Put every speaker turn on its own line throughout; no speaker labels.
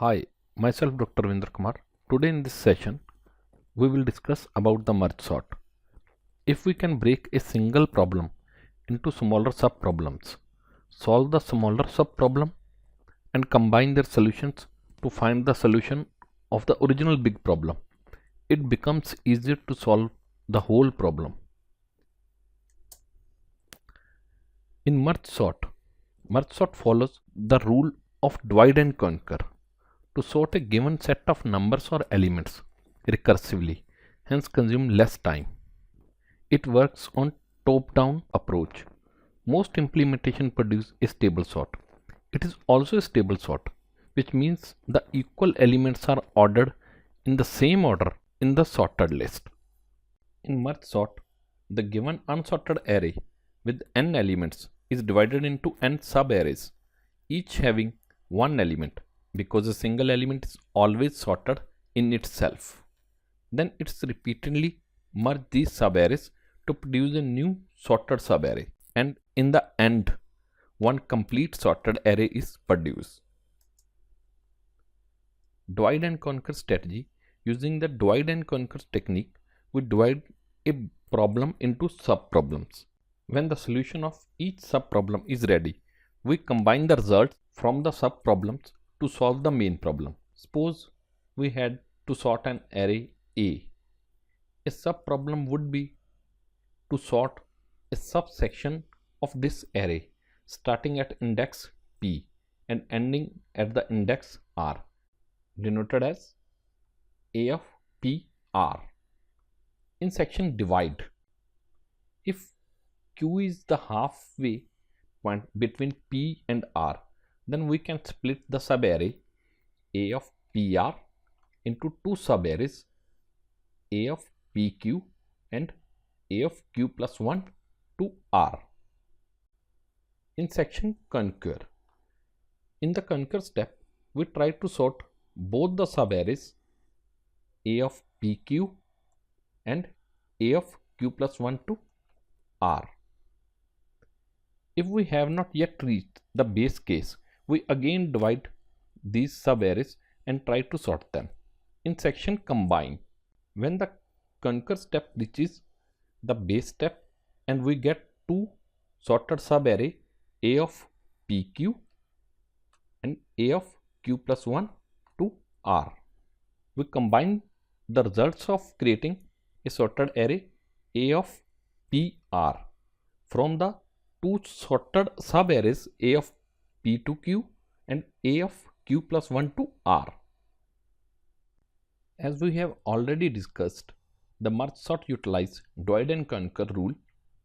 Hi, myself Dr. Vinder Kumar. Today in this session, we will discuss about the merge sort. If we can break a single problem into smaller sub-problems, solve the smaller sub-problem and combine their solutions to find the solution of the original big problem, it becomes easier to solve the whole problem. In merge sort follows the rule of divide and conquer to sort a given set of numbers or elements recursively, hence consume less time. It works on top-down approach. Most implementation produce a stable sort. It is also a stable sort, which means the equal elements are ordered in the same order in the sorted list. In merge sort, the given unsorted array with n elements is divided into n sub-arrays, each having one element, because a single element is always sorted in itself. Then it's repeatedly merge these sub-arrays to produce a new sorted sub-array, and in the end, one complete sorted array is produced. Divide and conquer strategy. Using the divide and conquer technique, we divide a problem into sub-problems. When the solution of each sub-problem is ready, we combine the results from the sub-problems to solve the main problem. Suppose we had to sort an array A. A sub-problem would be to sort a subsection of this array starting at index P and ending at the index R, denoted as A of P R. In section divide, if Q is the halfway point between P and R, then we can split the subarray A of PR into two subarrays, A of PQ and A of Q plus 1 to R. In section conquer, in the conquer step, we try to sort both the subarrays A of PQ and A of Q plus 1 to R. If we have not yet reached the base case, we again divide these subarrays and try to sort them. In section combine, when the conquer step reaches the base step and we get two sorted subarray A of PQ and A of Q plus 1 to R, we combine the results of creating a sorted array A of PR from the two sorted subarrays A of P to Q and A of Q plus 1 to R. As we have already discussed, the merge sort utilize divide and conquer rule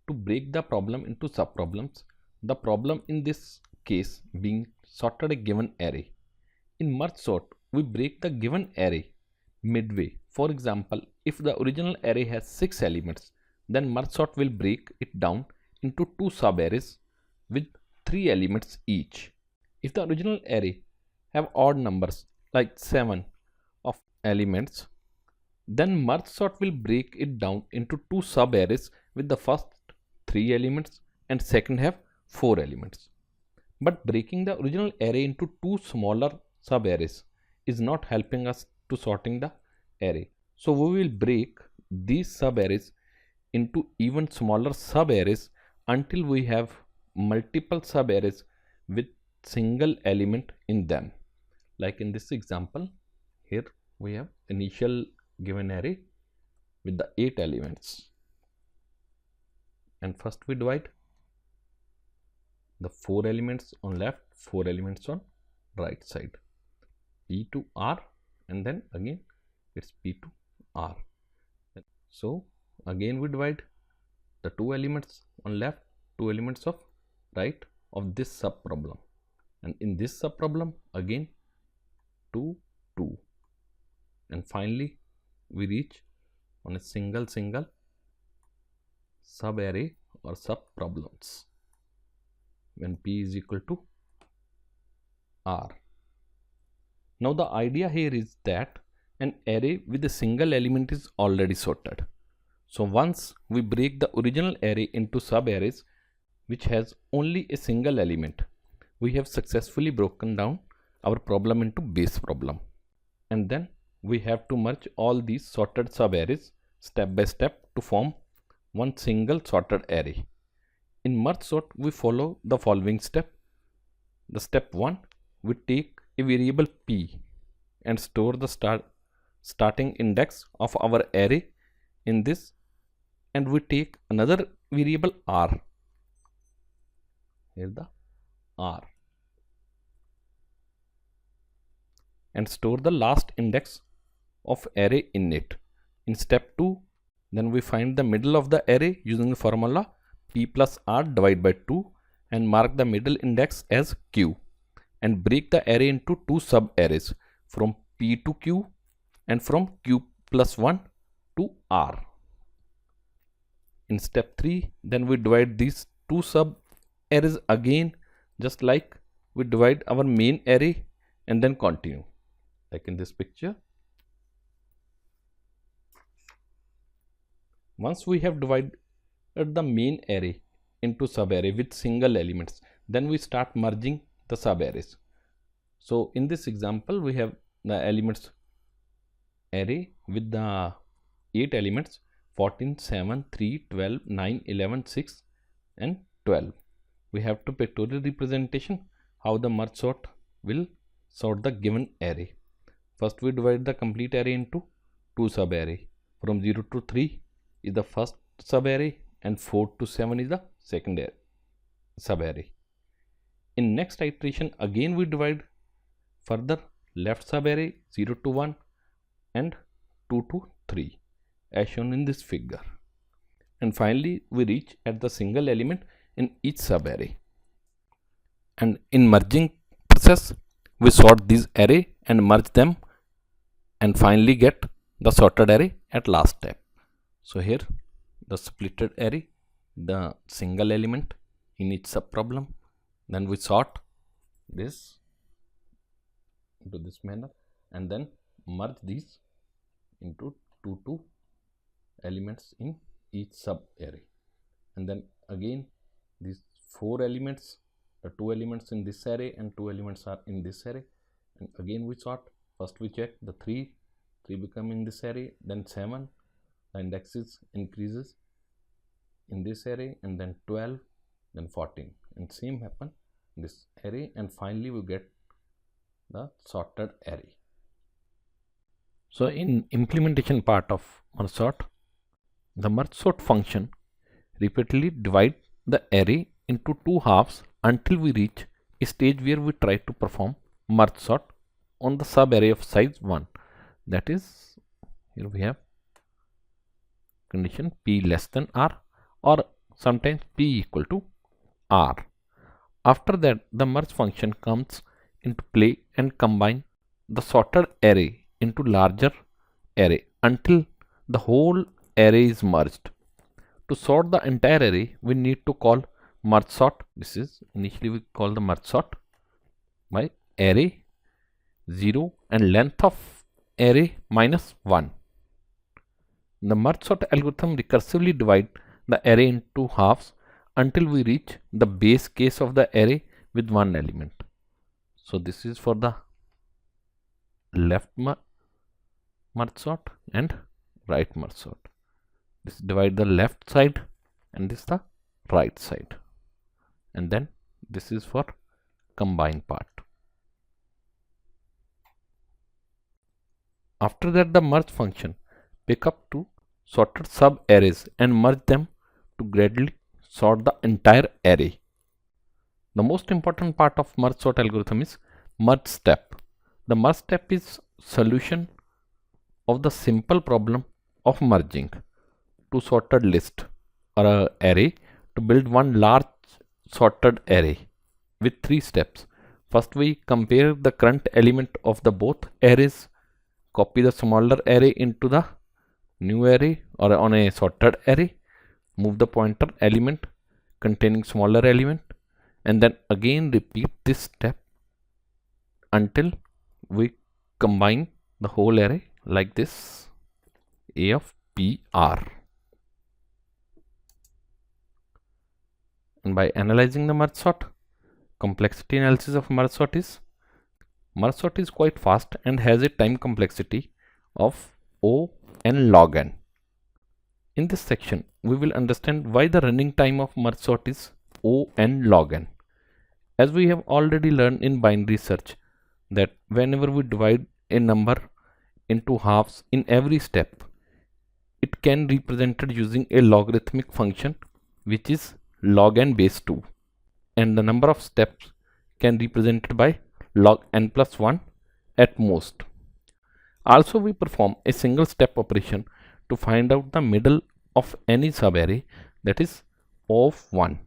to break the problem into subproblems, the problem in this case being sorted a given array. In merge sort, we break the given array midway. For example, if the original array has 6 elements, then merge sort will break it down into two subarrays with 3 elements each. If the original array have odd numbers like 7 of elements, then merge sort will break it down into two subarrays with the first 3 elements and second have 4 elements. But breaking the original array into two smaller subarrays is not helping us to sorting the array. So we will break these subarrays into even smaller subarrays until we have multiple subarrays with single element in them. Like in this example, here we have initial given array with the 8 elements, and first we divide the 4 elements on left, 4 elements on right side, P to R, and then again it's P to R. So again we divide the 2 elements on left, 2 elements of right of this sub problem, and in this sub problem again 2, 2, and finally we reach on a single sub array or sub problems when P is equal to R. Now the idea here is that an array with a single element is already sorted. So once we break the original array into sub-arrays which has only a single element, we have successfully broken down our problem into base problem. And then we have to merge all these sorted sub-arrays step by step to form one single sorted array. In merge sort, we follow the following step. The step 1, we take a variable p and store the starting index of our array in this, and we take another variable r, here the r, and store the last index of array in it. In step 2, then we find the middle of the array using the formula p plus r divided by 2 and mark the middle index as q, and break the array into two sub arrays from p to q and from q plus 1 to r. In step 3, then we divide these two sub arrays again, just like we divide our main array, and then continue like in this picture. Once we have divided the main array into sub array with single elements, then we start merging the sub arrays. So in this example, we have the elements array with the 8 elements 14, 7, 3, 12, 9, 11, 6 and 12. We have to pictorial representation how the merge sort will sort the given array. First we divide the complete array into two sub array. From 0 to 3 is the first sub array and 4 to 7 is the second sub array. In next iteration again we divide further left sub array 0 to 1 and 2 to 3 as shown in this figure, and finally we reach at the single element in each sub array. And in merging process we sort these array and merge them and finally get the sorted array at last step. So here the splitted array, the single element in each sub problem, then we sort this into this manner and then merge these into two elements in each sub array, and then again these 4 elements, the 2 elements in this array and 2 elements are in this array, and again we sort. First we check the 3 become in this array, then 7, the indexes increases in this array, and then 12, then 14, and same happen in this array, and finally we get the sorted array. So in implementation part of merge sort, the merge sort function repeatedly divide the array into two halves until we reach a stage where we try to perform merge sort on the sub array of size 1. That is, here we have condition p less than r or sometimes p equal to r. After that the merge function comes into play and combine the sorted array into larger array until the whole array is merged. To sort the entire array we need to call merge sort. This is initially we call the merge sort by array 0 and length of array minus 1. The merge sort algorithm recursively divide the array into halves until we reach the base case of the array with one element. So this is for the left merge sort and right merge sort. This divide the left side and this the right side, and then this is for combine part. After that the merge function pick up two sorted sub arrays and merge them to gradually sort the entire array. The most important part of merge sort algorithm is merge step. The merge step is solution of the simple problem of merging two sorted list or a array to build one large sorted array with 3 steps. First we compare the current element of the both arrays, copy the smaller array into the new array or on a sorted array, move the pointer element containing smaller element, and then again repeat this step until we combine the whole array like this, A of PR. And by analyzing the merge sort, complexity analysis of merge sort is Merge sort is quite fast and has a time complexity of O n log n. In this section, we will understand why the running time of merge sort is O n log n. As we have already learned in binary search that whenever we divide a number into halves in every step, it can be represented using a logarithmic function which is log n base 2, and the number of steps can be represented by log n plus 1 at most. Also, we perform a single step operation to find out the middle of any subarray, that is O of 1,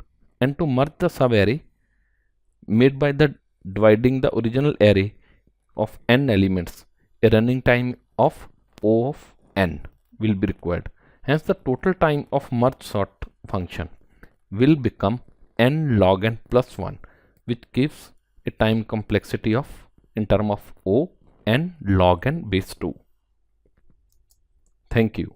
and to merge the subarray made by the dividing the original array of n elements. A running time of O of n will be required. Hence, the total time of merge sort function will become n log n plus 1, which gives a time complexity of in term of O n log n base 2. Thank you.